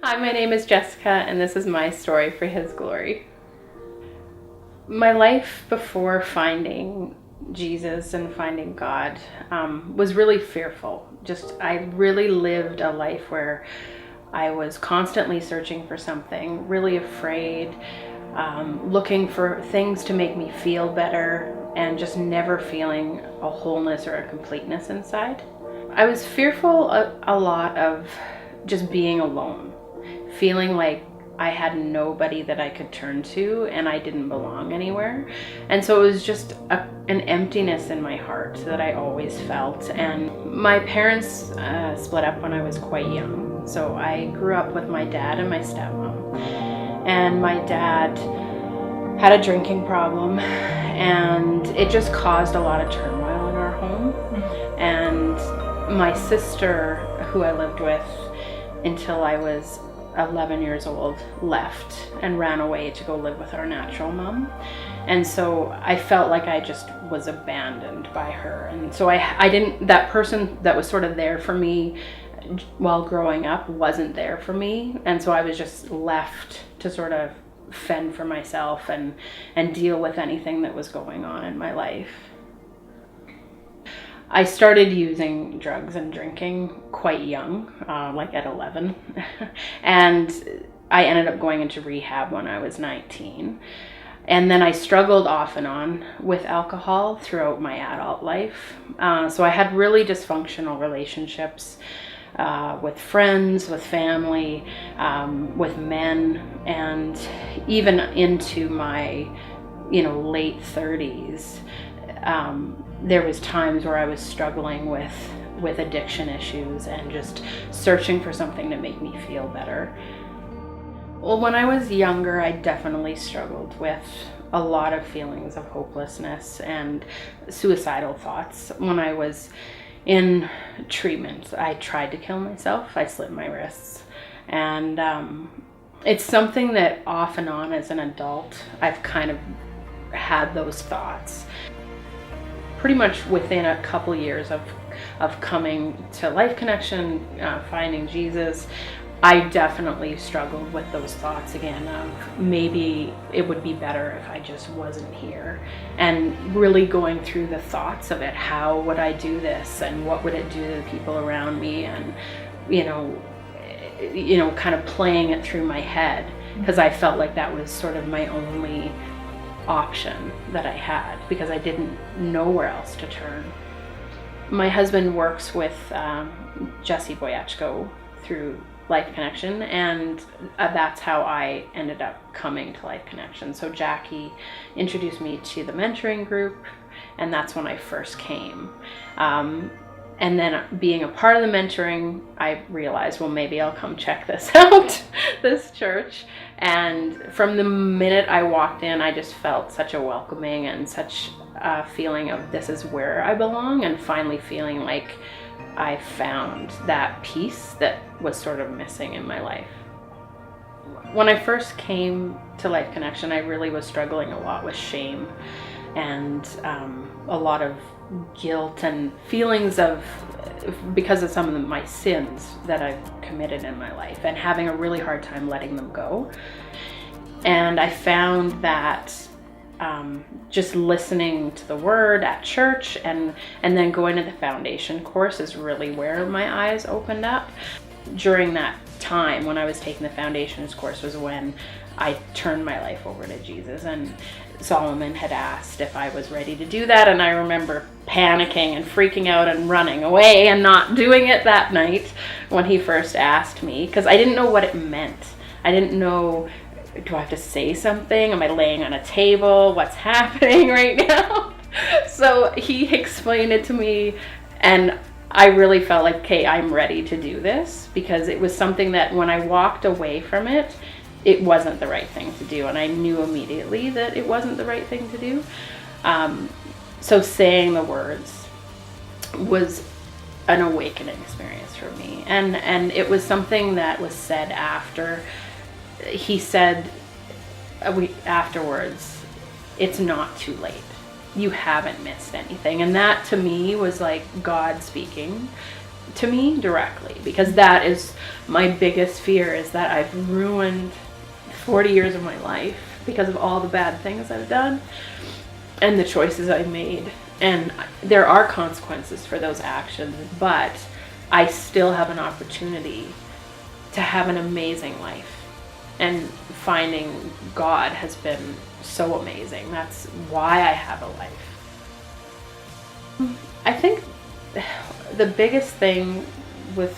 Hi, my name is Jessica, and this is my story for His glory. My life before finding Jesus and finding God was really fearful. I really lived a life where I was constantly searching for something, really afraid, looking for things to make me feel better, and just never feeling a wholeness or a completeness inside. I was fearful a lot of just being alone, feeling like I had nobody that I could turn to and I didn't belong anywhere. And so it was just an emptiness in my heart that I always felt. And my parents split up when I was quite young. So I grew up with my dad and my stepmom. And my dad had a drinking problem, and it just caused a lot of turmoil in our home. And my sister, who I lived with until I was 11 years old, left and ran away to go live with our natural mom. And so I felt like I just was abandoned by her. And so I didn't, that person that was sort of there for me while growing up wasn't there for me. And so I was just left to sort of fend for myself and deal with anything that was going on in my life. I started using drugs and drinking quite young, like at 11, and I ended up going into rehab when I was 19. And then I struggled off and on with alcohol throughout my adult life. So I had really dysfunctional relationships with friends, with family, with men, and even into my, late 30s. There was times where I was struggling with addiction issues and just searching for something to make me feel better. Well, when I was younger, I definitely struggled with a lot of feelings of hopelessness and suicidal thoughts. When I was in treatment, I tried to kill myself. I slit my wrists. And it's something that off and on as an adult, I've kind of had those thoughts. Pretty much within a couple years of coming to Life Connection, finding Jesus, I definitely struggled with those thoughts again of maybe it would be better if I just wasn't here, and really going through the thoughts of it. How would I do this, and what would it do to the people around me, and kind of playing it through my head, because I felt like that was sort of my only option that I had, because I didn't know where else to turn. My husband works with Jesse Boyachko through Life Connection, and that's how I ended up coming to Life Connection. So Jackie introduced me to the mentoring group, and that's when I first came. And then being a part of the mentoring, I realized, well, maybe I'll come check this out, this church. And from the minute I walked in, I just felt such a welcoming and such a feeling of this is where I belong, and finally feeling like I found that peace that was sort of missing in my life. When I first came to Life Connection, I really was struggling a lot with shame and a lot of guilt and feelings of, because of some of my sins that I've committed in my life, and having a really hard time letting them go. And I found that just listening to the word at church and then going to the foundation course is really where my eyes opened up. During that time when I was taking the foundations course was when I turned my life over to Jesus, and Solomon had asked if I was ready to do that, and I remember panicking and freaking out and running away and not doing it that night when he first asked me, because I didn't know what it meant. I didn't know, do I have to say something? Am I laying on a table? What's happening right now? So he explained it to me, and I really felt like, okay, I'm ready to do this, because it was something that when I walked away from it, it wasn't the right thing to do, and I knew immediately that it wasn't the right thing to do. So saying the words was an awakening experience for me, and it was something that was said after. He said afterwards, it's not too late. You haven't missed anything. And that to me was like God speaking to me directly, because that is my biggest fear, is that I've ruined 40 years of my life because of all the bad things I've done and the choices I've made. And there are consequences for those actions, but I still have an opportunity to have an amazing life. And finding God has been so amazing. That's why I have a life. I think the biggest thing with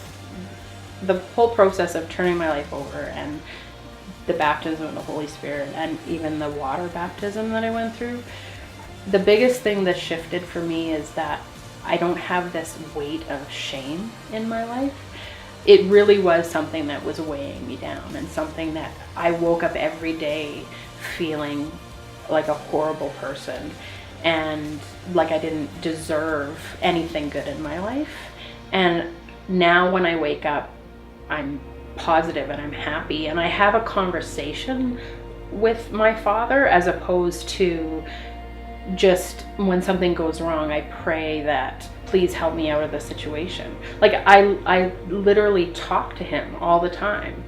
the whole process of turning my life over and the baptism of the Holy Spirit and even the water baptism that I went through, the biggest thing that shifted for me is that I don't have this weight of shame in my life. It really was something that was weighing me down, and something that I woke up every day feeling like a horrible person and like I didn't deserve anything good in my life. And now when I wake up, I'm positive and I'm happy, and I have a conversation with my Father, as opposed to just when something goes wrong, I pray that please help me out of the situation. Like I literally talk to him all the time.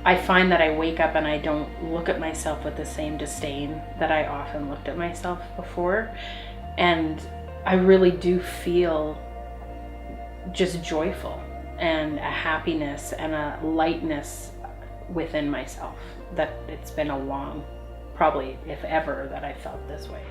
I find that I wake up and I don't look at myself with the same disdain that I often looked at myself before. And I really do feel just joyful and a happiness and a lightness within myself, that it's been a long, probably if ever, that I felt this way.